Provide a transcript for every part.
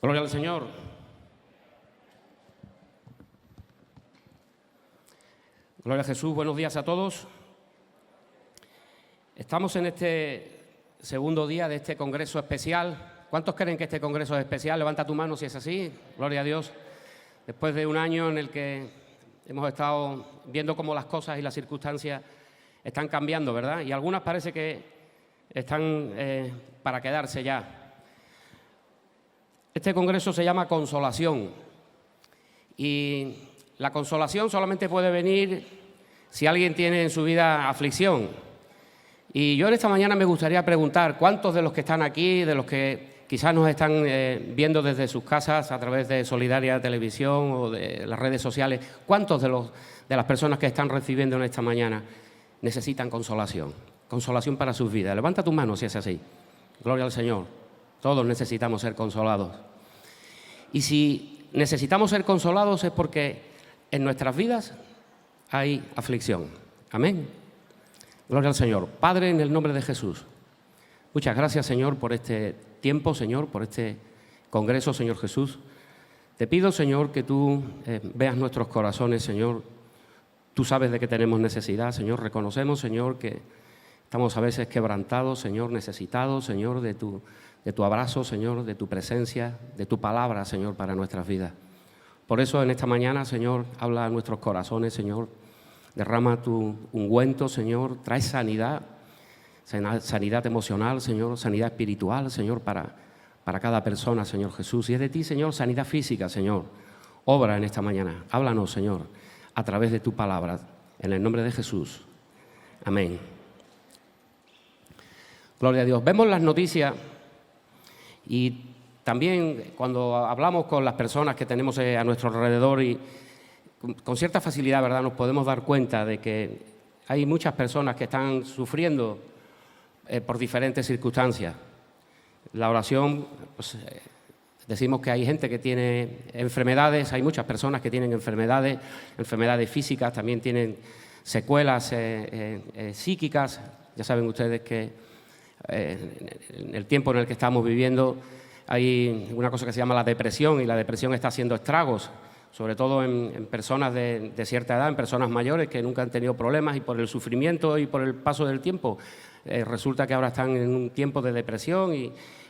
Gloria al Señor. Gloria a Jesús. Buenos días a todos. Estamos en este segundo día de este congreso especial. ¿Cuántos creen que este congreso es especial? Levanta tu mano si es así. Gloria a Dios. Después de un año en el que hemos estado viendo cómo las cosas y las circunstancias están cambiando, ¿verdad? Y algunas parece que están para quedarse ya. Este congreso se llama Consolación y la consolación solamente puede venir si alguien tiene en su vida aflicción. Y yo en esta mañana me gustaría preguntar, ¿cuántos de los que están aquí, de los que quizás nos están viendo desde sus casas a través de Solidaria Televisión o de las redes sociales, cuántos de las personas que están recibiendo en esta mañana necesitan consolación? Consolación para sus vidas. Levanta tu mano si es así. Gloria al Señor. Todos necesitamos ser consolados. Y si necesitamos ser consolados es porque en nuestras vidas hay aflicción. Amén. Gloria al Señor. Padre, en el nombre de Jesús, muchas gracias, Señor, por este tiempo, Señor, por este congreso, Señor Jesús. Te pido, Señor, que tú veas nuestros corazones, Señor. Tú sabes de que tenemos necesidad, Señor. Reconocemos, Señor, que estamos a veces quebrantados, Señor, necesitados, Señor, de tu abrazo, Señor, de tu presencia, de tu palabra, Señor, para nuestras vidas. Por eso en esta mañana, Señor, habla a nuestros corazones, Señor. Derrama tu ungüento, Señor. Trae sanidad, sanidad emocional, Señor, sanidad espiritual, Señor, para cada persona, Señor Jesús. Y es de ti, Señor, sanidad física, Señor. Obra en esta mañana. Háblanos, Señor, a través de tu palabra. En el nombre de Jesús. Amén. Gloria a Dios. Vemos las noticias y también cuando hablamos con las personas que tenemos a nuestro alrededor y con cierta facilidad, ¿verdad?, nos podemos dar cuenta de que hay muchas personas que están sufriendo por diferentes circunstancias. La oración, pues, decimos que hay gente que tiene enfermedades, hay muchas personas que tienen enfermedades físicas, también tienen secuelas psíquicas. Ya saben ustedes que en el tiempo en el que estamos viviendo hay una cosa que se llama la depresión y la depresión está haciendo estragos, sobre todo en personas de cierta edad, en personas mayores que nunca han tenido problemas y por el sufrimiento y por el paso del tiempo resulta que ahora están en un tiempo de depresión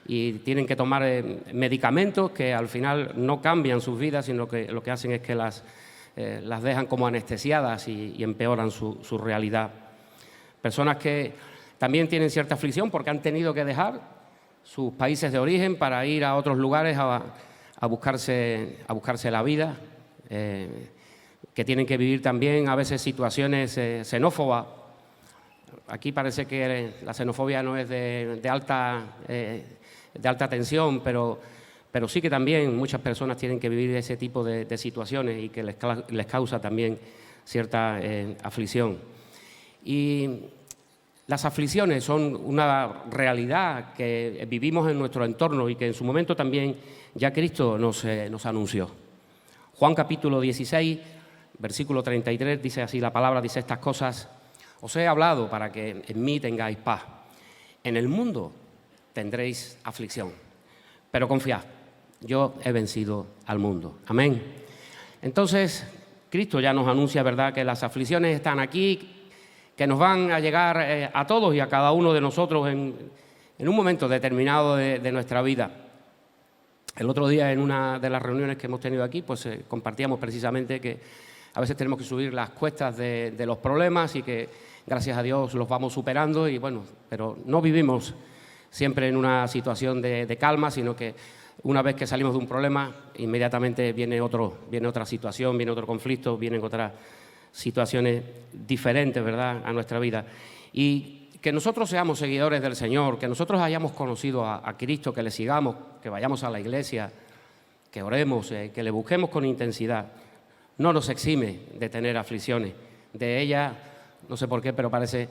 y tienen que tomar medicamentos que al final no cambian sus vidas, sino que lo que hacen es que las dejan como anestesiadas y empeoran su realidad. Personas que también tienen cierta aflicción porque han tenido que dejar sus países de origen para ir a otros lugares a buscarse la vida, que tienen que vivir también a veces situaciones xenófobas. Aquí parece que la xenofobia no es de alta tensión, pero sí que también muchas personas tienen que vivir ese tipo de situaciones y que les causa también cierta aflicción. Y las aflicciones son una realidad que vivimos en nuestro entorno y que en su momento también ya Cristo nos anunció. Juan capítulo 16, versículo 33, dice así la palabra, dice estas cosas: os he hablado para que en mí tengáis paz. En el mundo tendréis aflicción, pero confiad, yo he vencido al mundo. Amén. Entonces, Cristo ya nos anuncia, ¿verdad?, que las aflicciones están aquí, que nos van a llegar a todos y a cada uno de nosotros en un momento determinado de nuestra vida. El otro día, en una de las reuniones que hemos tenido aquí, pues compartíamos precisamente que a veces tenemos que subir las cuestas de los problemas y que, gracias a Dios, los vamos superando y bueno, pero no vivimos siempre en una situación de calma, sino que una vez que salimos de un problema, inmediatamente viene otra situación, viene otro conflicto, vienen otras situaciones diferentes, ¿verdad?, a nuestra vida. Y que nosotros seamos seguidores del Señor, que nosotros hayamos conocido a Cristo, que le sigamos, que vayamos a la iglesia, que oremos, que le busquemos con intensidad, no nos exime de tener aflicciones. De ellas, no sé por qué, pero parece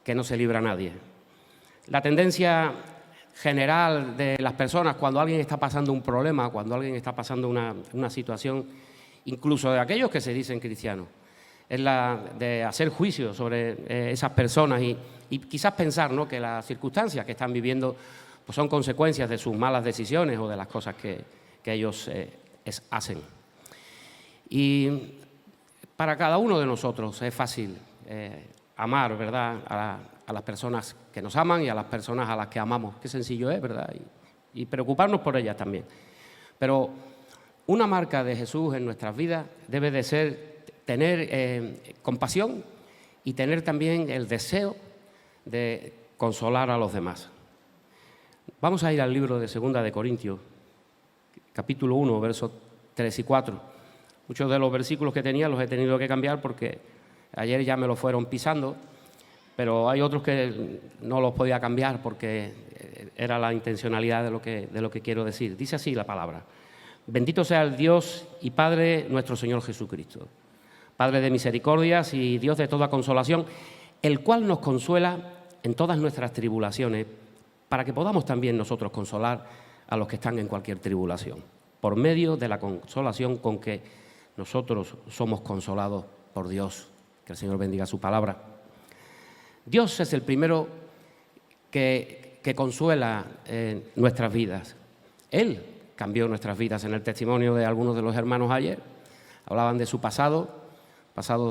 que no se libra nadie. La tendencia general de las personas cuando alguien está pasando un problema, cuando alguien está pasando una situación, incluso de aquellos que se dicen cristianos, es la de hacer juicio sobre esas personas y quizás pensar, ¿no?, que las circunstancias que están viviendo pues son consecuencias de sus malas decisiones o de las cosas que que ellos hacen. Y para cada uno de nosotros es fácil amar, ¿verdad?, a las personas que nos aman y a las personas a las que amamos. Qué sencillo es, ¿verdad? Y preocuparnos por ellas también. Pero una marca de Jesús en nuestras vidas debe de ser tener compasión y tener también el deseo de consolar a los demás. Vamos a ir al libro de 2 de Corintios, capítulo 1, versos 3 y 4. Muchos de los versículos que tenía los he tenido que cambiar porque ayer ya me los fueron pisando, pero hay otros que no los podía cambiar porque era la intencionalidad de lo que quiero decir. Dice así la palabra: bendito sea el Dios y Padre nuestro Señor Jesucristo, Padre de misericordias y Dios de toda consolación, el cual nos consuela en todas nuestras tribulaciones, para que podamos también nosotros consolar a los que están en cualquier tribulación, por medio de la consolación con que nosotros somos consolados por Dios. Que el Señor bendiga su palabra. Dios es el primero que consuela nuestras vidas. Él cambió nuestras vidas. En el testimonio de algunos de los hermanos ayer hablaban de su pasado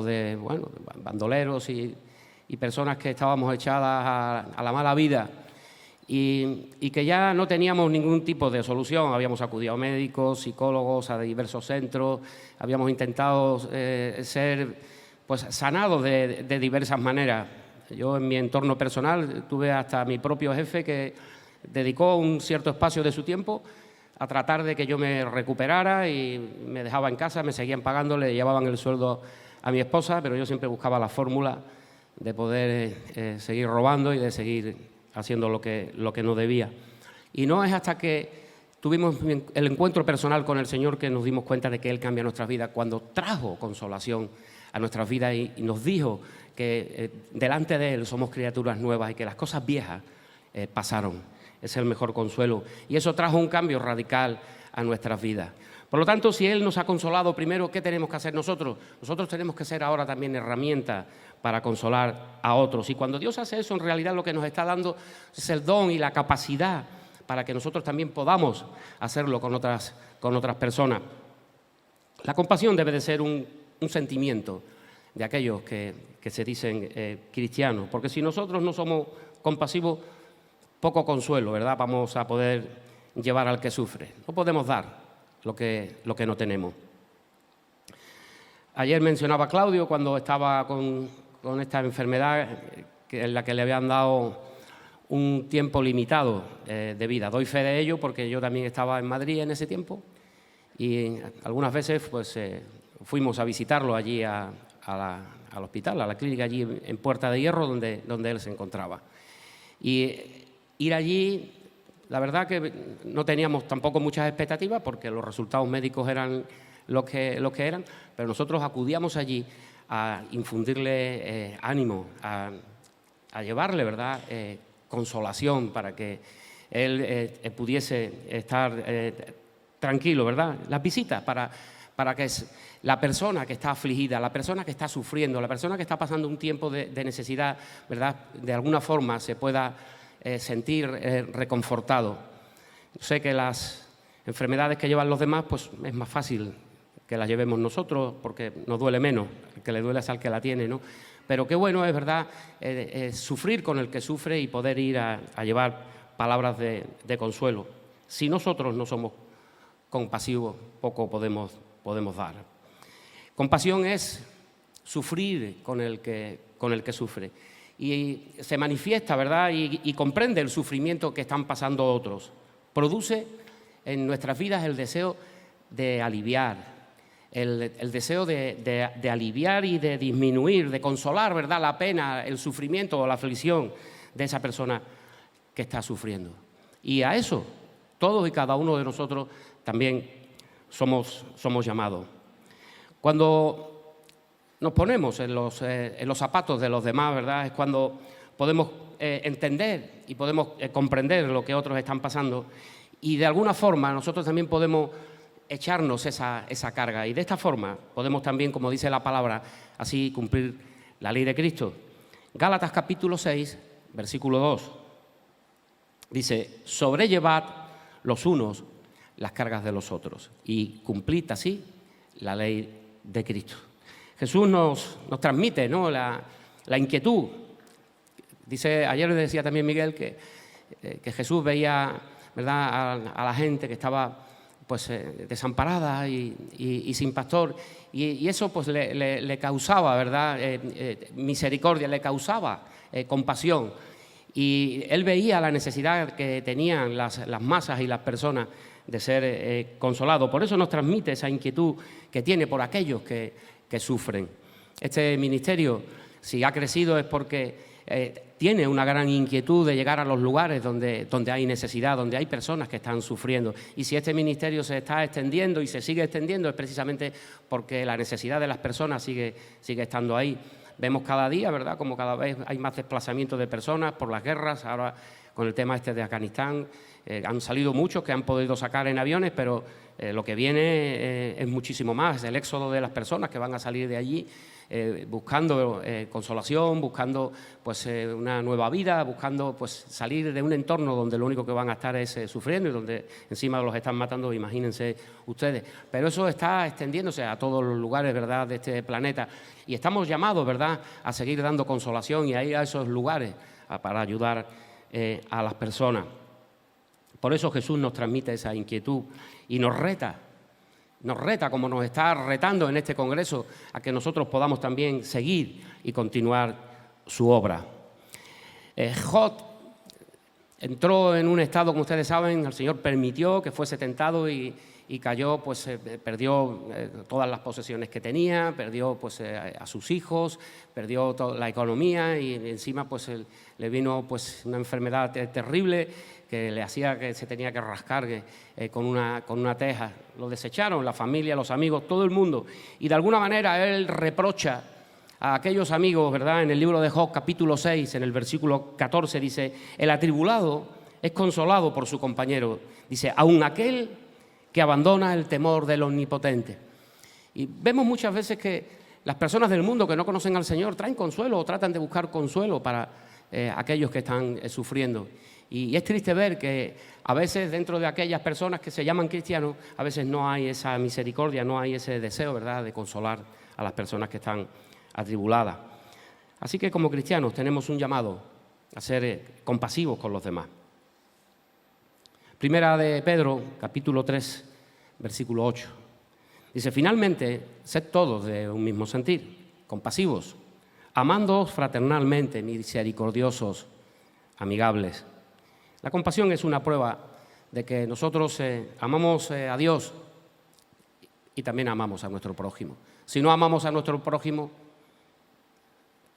de, bueno, bandoleros y personas que estábamos echadas a la mala vida y que ya no teníamos ningún tipo de solución. Habíamos acudido a médicos, psicólogos, a diversos centros, habíamos intentado ser pues sanados de diversas maneras. Yo en mi entorno personal tuve hasta mi propio jefe que dedicó un cierto espacio de su tiempo a tratar de que yo me recuperara y me dejaba en casa, me seguían pagando, le llevaban el sueldo a mi esposa, pero yo siempre buscaba la fórmula de poder seguir robando y de seguir haciendo lo que no debía. Y no es hasta que tuvimos el encuentro personal con el Señor que nos dimos cuenta de que Él cambia nuestras vidas, cuando trajo consolación a nuestras vidas y nos dijo que delante de Él somos criaturas nuevas y que las cosas viejas pasaron. Es el mejor consuelo. Y eso trajo un cambio radical a nuestras vidas. Por lo tanto, si Él nos ha consolado primero, ¿qué tenemos que hacer nosotros? Nosotros tenemos que ser ahora también herramientas para consolar a otros. Y cuando Dios hace eso, en realidad lo que nos está dando es el don y la capacidad para que nosotros también podamos hacerlo con otras personas. La compasión debe de ser un sentimiento de aquellos que se dicen cristianos, porque si nosotros no somos compasivos, poco consuelo, ¿verdad?, vamos a poder llevar al que sufre. No podemos dar lo que no tenemos. Ayer mencionaba Claudio cuando estaba con esta enfermedad en la que le habían dado un tiempo limitado de vida. Doy fe de ello porque yo también estaba en Madrid en ese tiempo y algunas veces pues fuimos a visitarlo allí al hospital, a la clínica allí en Puerta de Hierro donde él se encontraba. Y ir allí, la verdad que no teníamos tampoco muchas expectativas porque los resultados médicos eran lo que eran, pero nosotros acudíamos allí a infundirle ánimo, a llevarle, ¿verdad?, consolación para que él pudiese estar tranquilo, ¿verdad? Las visitas para que la persona que está afligida, la persona que está sufriendo, la persona que está pasando un tiempo de necesidad, ¿verdad?, de alguna forma se pueda sentir reconfortado. Sé que las enfermedades que llevan los demás, pues es más fácil que las llevemos nosotros porque nos duele menos, el que le duele es al que la tiene, ¿no? Pero qué bueno es, ¿verdad?, sufrir con el que sufre y poder ir a llevar palabras de consuelo. Si nosotros no somos compasivos, poco podemos dar. Compasión es sufrir con el que sufre. Y se manifiesta, ¿verdad?, y comprende el sufrimiento que están pasando otros. Produce en nuestras vidas el deseo de aliviar, el deseo de aliviar y de disminuir, de consolar, ¿verdad?, la pena, el sufrimiento o la aflicción de esa persona que está sufriendo. Y a eso todos y cada uno de nosotros también somos llamados. Cuando nos ponemos en los zapatos de los demás, ¿verdad?, es cuando podemos entender y podemos comprender lo que otros están pasando y de alguna forma nosotros también podemos echarnos esa carga y de esta forma podemos también, como dice la palabra, así cumplir la ley de Cristo. Gálatas capítulo 6, versículo 2, dice: sobrellevad los unos las cargas de los otros y cumplid así la ley de Cristo. Jesús nos transmite, ¿no?, la inquietud. Ayer le decía también Miguel que Jesús veía, ¿verdad?, a la gente que estaba pues desamparada y sin pastor, y eso pues le causaba, ¿verdad?, misericordia, le causaba compasión, y él veía la necesidad que tenían las masas y las personas de ser consolados. Por eso nos transmite esa inquietud que tiene por aquellos que sufren. Este ministerio, si ha crecido, es porque tiene una gran inquietud de llegar a los lugares donde hay necesidad, donde hay personas que están sufriendo. Y si este ministerio se está extendiendo y se sigue extendiendo, es precisamente porque la necesidad de las personas sigue estando ahí. Vemos cada día, ¿verdad?, como cada vez hay más desplazamiento de personas por las guerras. Ahora, con el tema de Afganistán, han salido muchos que han podido sacar en aviones, pero lo que viene es muchísimo más. El éxodo de las personas que van a salir de allí buscando consolación, buscando pues una nueva vida, buscando pues salir de un entorno donde lo único que van a estar es sufriendo y donde encima los están matando, imagínense ustedes. Pero eso está extendiéndose a todos los lugares, ¿verdad?, de este planeta, y estamos llamados, ¿verdad?, a seguir dando consolación y a ir a esos lugares para ayudar a las personas. Por eso Jesús nos transmite esa inquietud y nos reta, como nos está retando en este congreso, a que nosotros podamos también seguir y continuar su obra. Job entró en un estado, como ustedes saben, el Señor permitió que fuese tentado y cayó, pues perdió todas las posesiones que tenía, perdió pues a sus hijos, perdió toda la economía y encima pues le vino pues una enfermedad terrible que le hacía que se tenía que rascar con una teja. Lo desecharon, la familia, los amigos, todo el mundo. Y de alguna manera él reprocha a aquellos amigos, ¿verdad? En el libro de Job, capítulo 6, en el versículo 14, dice: el atribulado es consolado por su compañero. Dice: aun aquel que abandona el temor del Omnipotente. Y vemos muchas veces que las personas del mundo que no conocen al Señor traen consuelo o tratan de buscar consuelo para aquellos que están sufriendo. Y es triste ver que a veces dentro de aquellas personas que se llaman cristianos, a veces no hay esa misericordia, no hay ese deseo, ¿verdad?, de consolar a las personas que están atribuladas. Así que como cristianos tenemos un llamado a ser compasivos con los demás. Primera de Pedro, capítulo 3, versículo 8. Dice: finalmente, sed todos de un mismo sentir, compasivos, amándoos fraternalmente, misericordiosos, amigables. La compasión es una prueba de que nosotros amamos a Dios y también amamos a nuestro prójimo. Si no amamos a nuestro prójimo,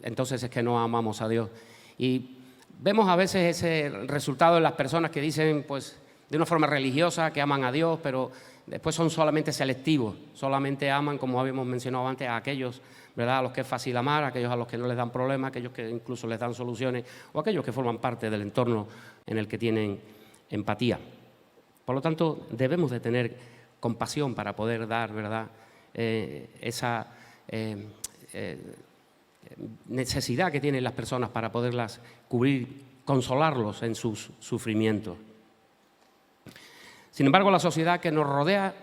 entonces es que no amamos a Dios. Y vemos a veces ese resultado en las personas que dicen, pues, de una forma religiosa, que aman a Dios, pero después son solamente selectivos, solamente aman, como habíamos mencionado antes, a aquellos, ¿verdad?, a los que es fácil amar, a aquellos a los que no les dan problemas, a aquellos que incluso les dan soluciones, o a aquellos que forman parte del entorno en el que tienen empatía. Por lo tanto, debemos de tener compasión para poder dar, ¿verdad?, esa necesidad que tienen las personas para poderlas cubrir, consolarlos en sus sufrimientos. Sin embargo, la sociedad que nos rodea,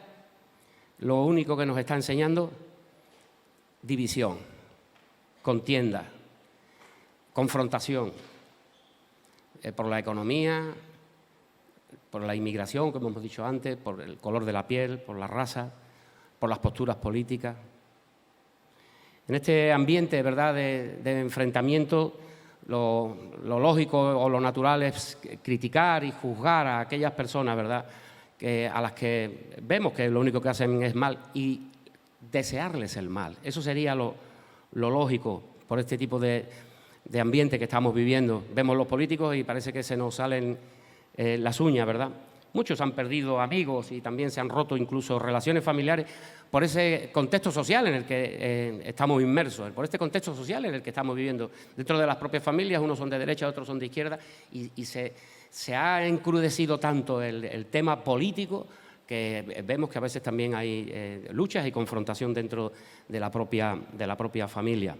lo único que nos está enseñando: división, contienda, confrontación, por la economía, por la inmigración, como hemos dicho antes, por el color de la piel, por la raza, por las posturas políticas. En este ambiente, ¿verdad?, de enfrentamiento, lo lógico o lo natural es criticar y juzgar a aquellas personas, ¿verdad?, a las que vemos que lo único que hacen es mal, y desearles el mal. Eso sería lo lógico por este tipo de ambiente que estamos viviendo. Vemos los políticos y parece que se nos salen las uñas, ¿verdad? Muchos han perdido amigos y también se han roto incluso relaciones familiares por ese contexto social en el que estamos inmersos, por este contexto social en el que estamos viviendo. Dentro de las propias familias, unos son de derecha, otros son de izquierda, y se ha encrudecido tanto el tema político que vemos que a veces también hay luchas y confrontación dentro de la propia familia.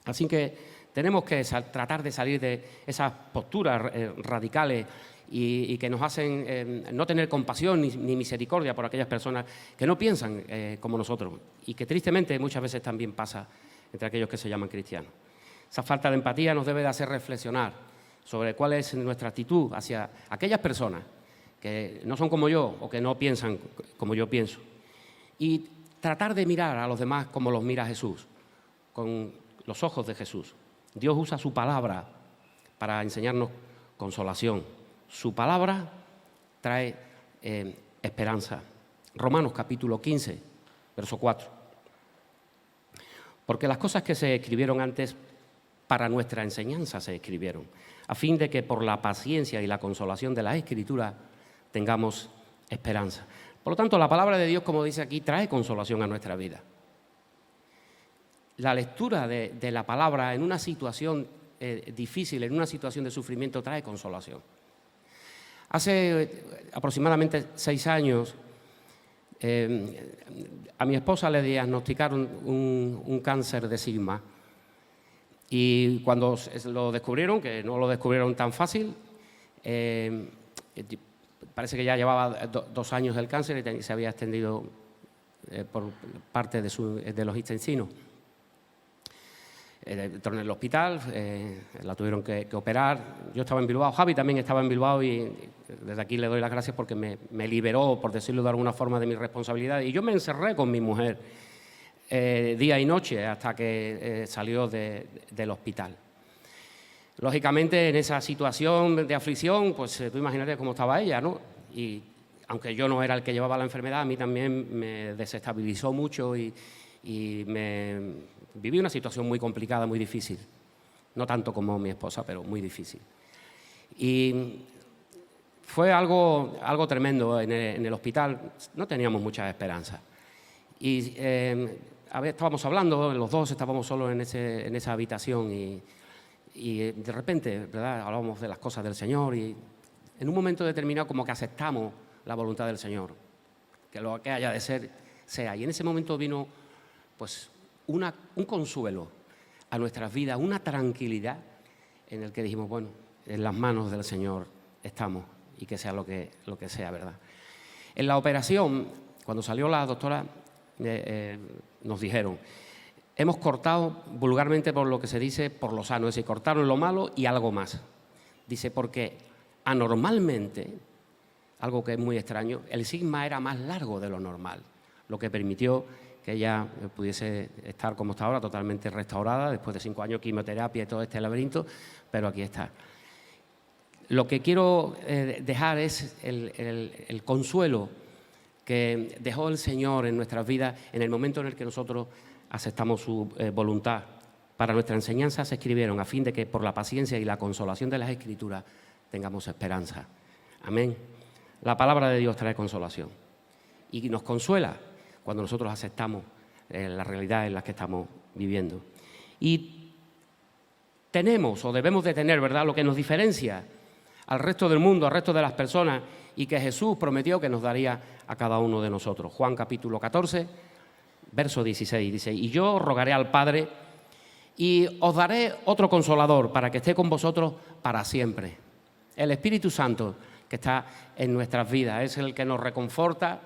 Así que tenemos que tratar de salir de esas posturas radicales y que nos hacen no tener compasión ni misericordia por aquellas personas que no piensan como nosotros y que tristemente muchas veces también pasa entre aquellos que se llaman cristianos. Esa falta de empatía nos debe de hacer reflexionar sobre cuál es nuestra actitud hacia aquellas personas que no son como yo o que no piensan como yo pienso. Y tratar de mirar a los demás como los mira Jesús, con los ojos de Jesús. Dios usa su palabra para enseñarnos consolación. Su palabra trae esperanza. Romanos capítulo 15, verso 4. Porque las cosas que se escribieron antes para nuestra enseñanza se escribieron, a fin de que por la paciencia y la consolación de las Escrituras tengamos esperanza. Por lo tanto, la palabra de Dios, como dice aquí, trae consolación a nuestra vida. La lectura de la palabra en una situación difícil, en una situación de sufrimiento, trae consolación. Hace aproximadamente 6 años, a mi esposa le diagnosticaron un cáncer de sigma. Y cuando lo descubrieron, que no lo descubrieron tan fácil, parece que ya llevaba 2 años del cáncer y se había extendido por parte de los intestinos. Entró en el hospital, la tuvieron que operar. Yo estaba en Bilbao, Javi también estaba en Bilbao y desde aquí le doy las gracias porque me liberó, por decirlo de alguna forma, de mi responsabilidad. Y yo me encerré con mi mujer día y noche hasta que salió del hospital. Lógicamente, en esa situación de aflicción, pues tú imagínate cómo estaba ella, ¿no? Y aunque yo no era el que llevaba la enfermedad, a mí también me desestabilizó mucho y viví una situación muy complicada, muy difícil. No tanto como mi esposa, pero muy difícil. Y fue algo tremendo en el hospital. No teníamos mucha esperanza. Y estábamos hablando, los dos estábamos solos en esa habitación y de repente, ¿verdad?, hablábamos de las cosas del Señor y en un momento determinado como que aceptamos la voluntad del Señor, que lo que haya de ser, sea. Y en ese momento vino pues un consuelo a nuestras vidas, una tranquilidad en el que dijimos, bueno, en las manos del Señor estamos y que sea lo que sea, ¿verdad? En la operación, cuando salió la doctora, nos dijeron, hemos cortado vulgarmente por lo que se dice por lo sano, es decir, cortaron lo malo y algo más. Dice, porque anormalmente, algo que es muy extraño, el sigma era más largo de lo normal, lo que permitió que ella pudiese estar como está ahora, totalmente restaurada, después de 5 años de quimioterapia y todo este laberinto, pero aquí está. Lo que quiero dejar es el consuelo que dejó el Señor en nuestras vidas en el momento en el que nosotros aceptamos su voluntad. Para nuestra enseñanza se escribieron a fin de que por la paciencia y la consolación de las Escrituras tengamos esperanza. Amén. La palabra de Dios trae consolación y nos consuela cuando nosotros aceptamos la realidad en la que estamos viviendo. Y tenemos o debemos de tener, ¿verdad?, lo que nos diferencia al resto del mundo, al resto de las personas y que Jesús prometió que nos daría a cada uno de nosotros. Juan capítulo 14, verso 16, dice, y yo rogaré al Padre y os daré otro consolador para que esté con vosotros para siempre. El Espíritu Santo que está en nuestras vidas es el que nos reconforta,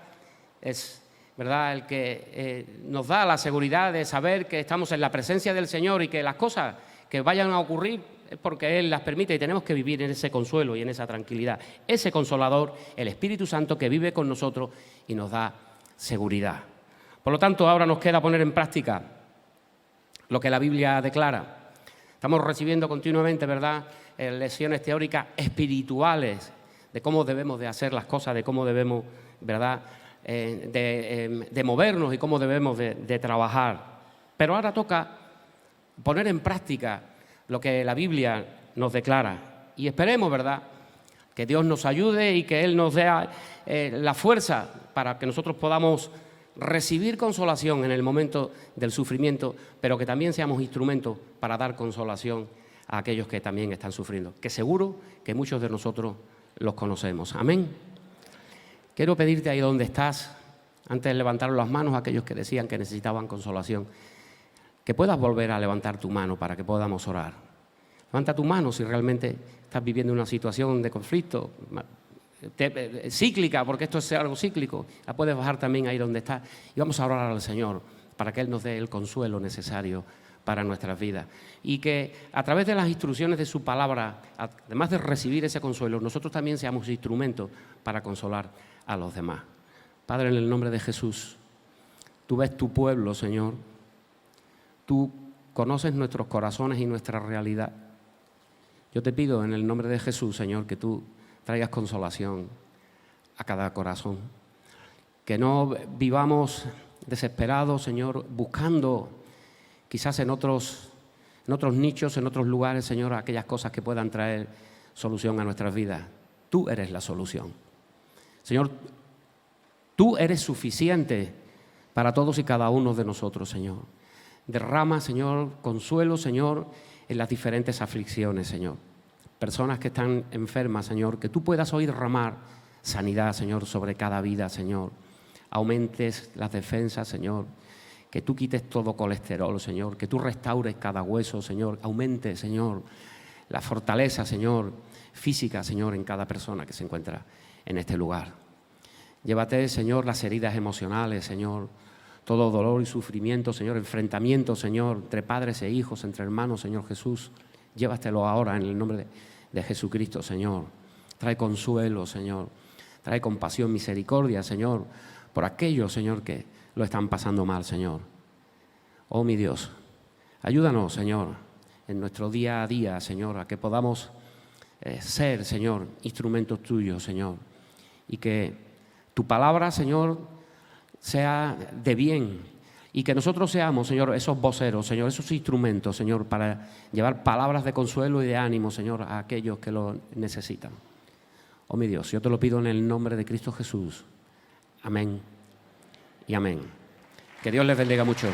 es, ¿verdad?, el que nos da la seguridad de saber que estamos en la presencia del Señor y que las cosas que vayan a ocurrir es porque Él las permite y tenemos que vivir en ese consuelo y en esa tranquilidad. Ese consolador, el Espíritu Santo que vive con nosotros y nos da seguridad. Por lo tanto, ahora nos queda poner en práctica lo que la Biblia declara. Estamos recibiendo continuamente, ¿verdad?, lecciones teóricas espirituales de cómo debemos de hacer las cosas, de cómo debemos, ¿verdad?, de movernos y cómo debemos de trabajar. Pero ahora toca poner en práctica lo que la Biblia nos declara. Y esperemos, ¿verdad?, que Dios nos ayude y que Él nos dé la fuerza para que nosotros podamos recibir consolación en el momento del sufrimiento, pero que también seamos instrumentos para dar consolación a aquellos que también están sufriendo, que seguro que muchos de nosotros los conocemos. Amén. Quiero pedirte ahí donde estás, antes de levantar las manos a aquellos que decían que necesitaban consolación, que puedas volver a levantar tu mano para que podamos orar. Levanta tu mano si realmente estás viviendo una situación de conflicto cíclica, porque esto es algo cíclico. La puedes bajar también ahí donde estás. Y vamos a orar al Señor para que Él nos dé el consuelo necesario para nuestras vidas. Y que a través de las instrucciones de su palabra, además de recibir ese consuelo, nosotros también seamos instrumentos para consolar a los demás. Padre, en el nombre de Jesús, tú ves tu pueblo, Señor. Tú conoces nuestros corazones y nuestra realidad. Yo te pido en el nombre de Jesús, Señor, que tú traigas consolación a cada corazón. Que no vivamos desesperados, Señor, buscando quizás en otros nichos, en otros lugares, Señor, aquellas cosas que puedan traer solución a nuestras vidas. Tú eres la solución. Señor, tú eres suficiente para todos y cada uno de nosotros, Señor. Derrama, Señor, consuelo, Señor, en las diferentes aflicciones, Señor. Personas que están enfermas, Señor, que tú puedas hoy derramar sanidad, Señor, sobre cada vida, Señor. Aumentes las defensas, Señor. Que tú quites todo colesterol, Señor. Que tú restaures cada hueso, Señor. Aumente, Señor, la fortaleza, Señor, física, Señor, en cada persona que se encuentra en este lugar. Llévate, Señor, las heridas emocionales, Señor. Todo dolor y sufrimiento, Señor, enfrentamiento, Señor, entre padres e hijos, entre hermanos, Señor Jesús. Llévatelo ahora en el nombre de Jesucristo, Señor. Trae consuelo, Señor. Trae compasión, misericordia, Señor, por aquellos, Señor, que lo están pasando mal, Señor. Oh, mi Dios, ayúdanos, Señor, en nuestro día a día, Señor, a que podamos ser, Señor, instrumentos tuyos, Señor. Y que tu palabra, Señor, sea de bien y que nosotros seamos, Señor, esos voceros, Señor, esos instrumentos, Señor, para llevar palabras de consuelo y de ánimo, Señor, a aquellos que lo necesitan. Oh, mi Dios, yo te lo pido en el nombre de Cristo Jesús. Amén y amén. Que Dios les bendiga mucho.